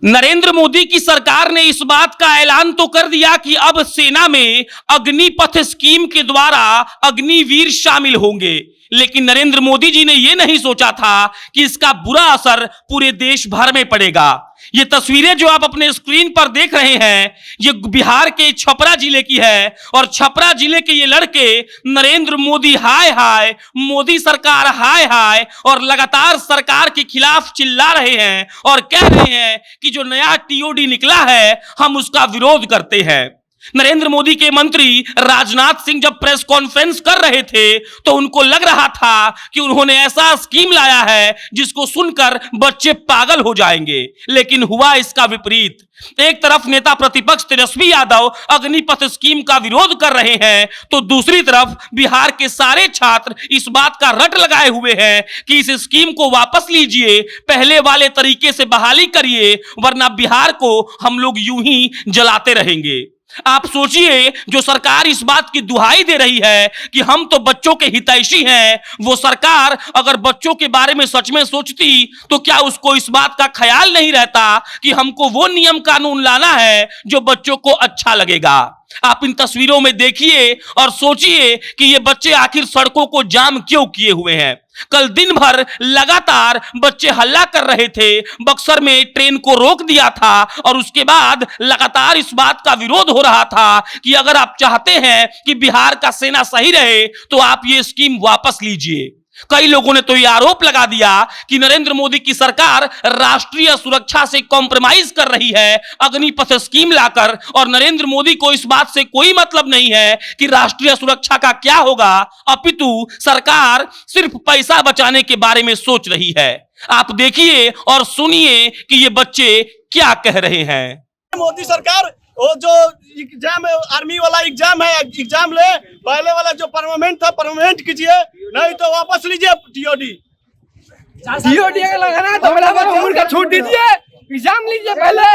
नरेंद्र मोदी की सरकार ने इस बात का ऐलान तो कर दिया कि अब सेना में अग्निपथ स्कीम के द्वारा अग्निवीर शामिल होंगे, लेकिन नरेंद्र मोदी जी ने यह नहीं सोचा था कि इसका बुरा असर पूरे देश भर में पड़ेगा। ये तस्वीरें जो आप अपने स्क्रीन पर देख रहे हैं, ये बिहार के छपरा जिले की है और छपरा जिले के ये लड़के नरेंद्र मोदी हाय हाय, मोदी सरकार हाय हाय और लगातार सरकार के खिलाफ चिल्ला रहे हैं और कह रहे हैं कि जो नया टीओडी निकला है हम उसका विरोध करते हैं। नरेंद्र मोदी के मंत्री राजनाथ सिंह जब प्रेस कॉन्फ्रेंस कर रहे थे तो उनको लग रहा था कि उन्होंने ऐसा स्कीम लाया है जिसको सुनकर बच्चे पागल हो जाएंगे, लेकिन हुआ इसका विपरीत। एक तरफ नेता प्रतिपक्ष तेजस्वी यादव अग्निपथ स्कीम का विरोध कर रहे हैं तो दूसरी तरफ बिहार के सारे छात्र इस बात का रट लगाए हुए हैं कि इस स्कीम को वापस लीजिए, पहले वाले तरीके से बहाली करिए, वरना बिहार को हम लोग यूं ही जलाते रहेंगे। आप सोचिए, जो सरकार इस बात की दुहाई दे रही है कि हम तो बच्चों के हितैषी हैं, वो सरकार अगर बच्चों के बारे में सच में सोचती तो क्या उसको इस बात का ख्याल नहीं रहता कि हमको वो नियम कानून लाना है जो बच्चों को अच्छा लगेगा। आप इन तस्वीरों में देखिए और सोचिए कि ये बच्चे आखिर सड़कों को जाम क्यों किए हुए हैं। कल दिन भर लगातार बच्चे हल्ला कर रहे थे, बक्सर में ट्रेन को रोक दिया था और उसके बाद लगातार इस बात का विरोध हो रहा था कि अगर आप चाहते हैं कि बिहार का सेना सही रहे तो आप ये स्कीम वापस लीजिए। कई लोगों ने तो ये आरोप लगा दिया कि नरेंद्र मोदी की सरकार राष्ट्रीय सुरक्षा से कॉम्प्रोमाइज कर रही है अग्निपथ स्कीम लाकर, और नरेंद्र मोदी को इस बात से कोई मतलब नहीं है कि राष्ट्रीय सुरक्षा का क्या होगा, अपितु सरकार सिर्फ पैसा बचाने के बारे में सोच रही है। आप देखिए और सुनिए कि ये बच्चे क्या कह रहे हैं। मोदी सरकार वो जो एग्जाम आर्मी वाला एग्जाम है, एग्जाम ले, पहले वाला जो परमानेंट था परमानेंट कीजिए, नहीं तो वापस लीजिए टीओडी। टीओडी अगर लगाना है तो पहले उम्र का छूट दीजिए, एग्जाम लीजिए पहले।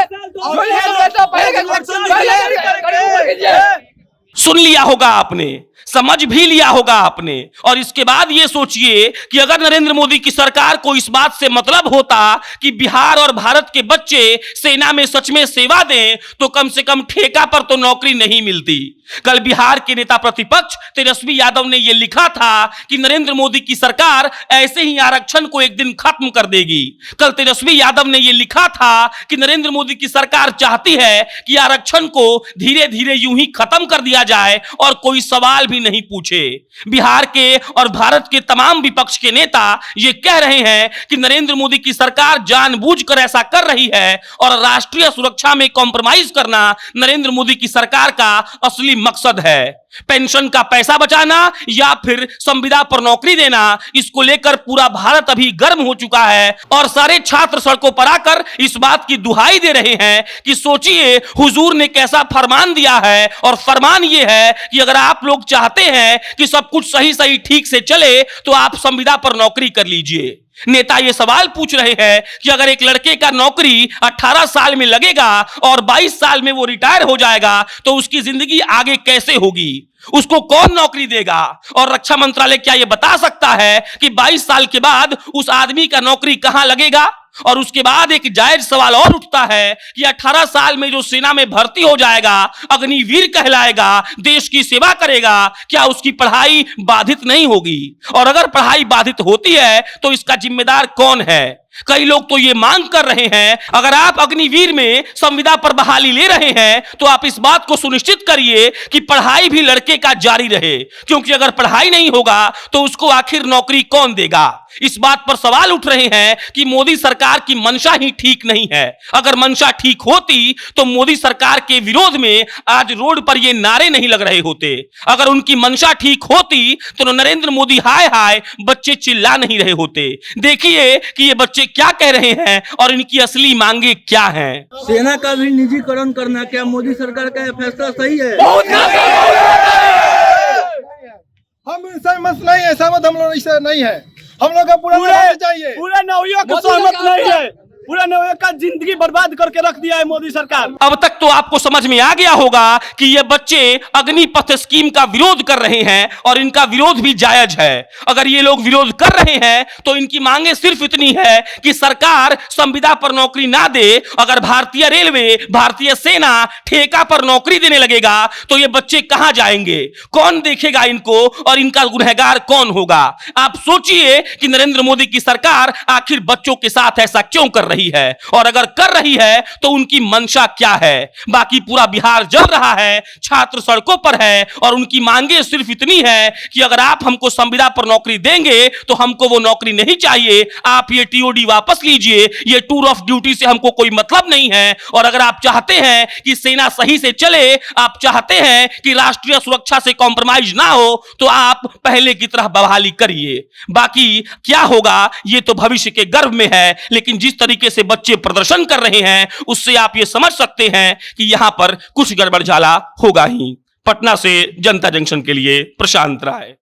सुन लिया होगा आपने, समझ भी लिया होगा आपने, और इसके बाद ये सोचिए कि अगर नरेंद्र मोदी की सरकार को इस बात से मतलब होता कि बिहार और भारत के बच्चे सेना में सच में सेवा दें तो कम से कम ठेका पर तो नौकरी नहीं मिलती। कल बिहार के नेता प्रतिपक्ष तेजस्वी यादव ने यह लिखा था कि नरेंद्र मोदी की सरकार ऐसे ही आरक्षण को एक दिन खत्म कर देगी। कल तेजस्वी यादव ने यह लिखा था कि नरेंद्र मोदी की सरकार चाहती है कि आरक्षण को धीरे धीरे यूं ही खत्म कर दिया जाए और कोई सवाल भी नहीं पूछे। बिहार के और भारत के तमाम विपक्ष के नेता ये कह रहे हैं कि नरेंद्र मोदी की सरकार जानबूझकर ऐसा कर रही है और राष्ट्रीय सुरक्षा में कॉम्प्रोमाइज करना नरेंद्र मोदी की सरकार का असली मकसद है। पेंशन का पैसा बचाना या फिर संविदा पर नौकरी देना, इसको लेकर पूरा भारत अभी गर्म हो चुका है और सारे छात्र सड़कों पर आकर इस बात की दुहाई दे रहे हैं कि सोचिए हुजूर ने कैसा फरमान दिया है, और फरमान यह है कि अगर आप लोग चाहते हैं कि सब कुछ सही सही ठीक से चले तो आप संविदा पर नौकरी कर लीजिए। नेता ये सवाल पूछ रहे हैं कि अगर एक लड़के का नौकरी 18 साल में लगेगा और 22 साल में वो रिटायर हो जाएगा तो उसकी जिंदगी आगे कैसे होगी, उसको कौन नौकरी देगा? और रक्षा मंत्रालय क्या ये बता सकता है कि 22 साल के बाद उस आदमी का नौकरी कहां लगेगा? और उसके बाद एक जायज सवाल और उठता है कि 18 साल में जो सेना में भर्ती हो जाएगा, अग्निवीर कहलाएगा, देश की सेवा करेगा, क्या उसकी पढ़ाई बाधित नहीं होगी? और अगर पढ़ाई बाधित होती है तो इसका जिम्मेदार कौन है? कई लोग तो ये मांग कर रहे हैं अगर आप अग्निवीर में संविदा पर बहाली ले रहे हैं तो आप इस बात को सुनिश्चित करिए कि पढ़ाई भी लड़के का जारी रहे, क्योंकि अगर पढ़ाई नहीं होगा तो उसको आखिर नौकरी कौन देगा? इस बात पर सवाल उठ रहे हैं कि मोदी सरकार की मंशा ही ठीक नहीं है। अगर मंशा ठीक होती तो मोदी सरकार के विरोध में आज रोड पर ये नारे नहीं लग रहे होते। अगर उनकी मंशा ठीक होती तो नरेंद्र मोदी हाय हाय बच्चे चिल्ला नहीं रहे होते। देखिए कि ये बच्चे क्या कह रहे हैं और इनकी असली मांगे क्या हैं। सेना का भी निजीकरण करना, क्या मोदी सरकार का फैसला सही है? हम सहमत नहीं है, सहमत हम लोग इससे नहीं है। हम लोग का पूरा चाहिए, पूरे नौयुवक सहमत नहीं है। पूरे नवयुवक का जिंदगी बर्बाद करके रख दिया है मोदी सरकार। अब तक तो आपको समझ में आ गया होगा कि ये बच्चे अग्निपथ स्कीम का विरोध कर रहे हैं और इनका विरोध भी जायज है। अगर ये लोग विरोध कर रहे हैं तो इनकी मांगे सिर्फ इतनी है कि सरकार संविदा पर नौकरी ना दे। अगर भारतीय रेलवे, भारतीय सेना ठेका पर नौकरी देने लगेगा तो ये बच्चे कहां जाएंगे, कौन देखेगा इनको और इनका गुनहगार कौन होगा? आप सोचिए कि नरेंद्र मोदी की सरकार आखिर बच्चों के साथ ऐसा क्यों कर रही है, और अगर कर रही है तो उनकी मंशा क्या है। बाकी पूरा बिहार जल रहा है, छात्र सड़कों पर है और उनकी मांगे सिर्फ इतनी है कि अगर आप हमको संविदा पर नौकरी देंगे तो हमको वो नौकरी नहीं चाहिए, आप ये टीओडी वापस लीजिए, ये टूर ऑफ ड्यूटी से हमको कोई मतलब नहीं है। और अगर आप चाहते हैं कि सेना सही से चले, आप चाहते हैं कि राष्ट्रीय सुरक्षा से कॉम्प्रोमाइज ना हो, तो आप पहले की तरह बहाली करिए। बाकी क्या होगा ये तो भविष्य के गर्भ में है, लेकिन जिस तरीके से बच्चे प्रदर्शन कर रहे हैं उससे आप ये समझ सकते हैं कि यहां पर कुछ गड़बड़ झाला होगा ही। पटना से जनता जंक्शन के लिए प्रशांत राय।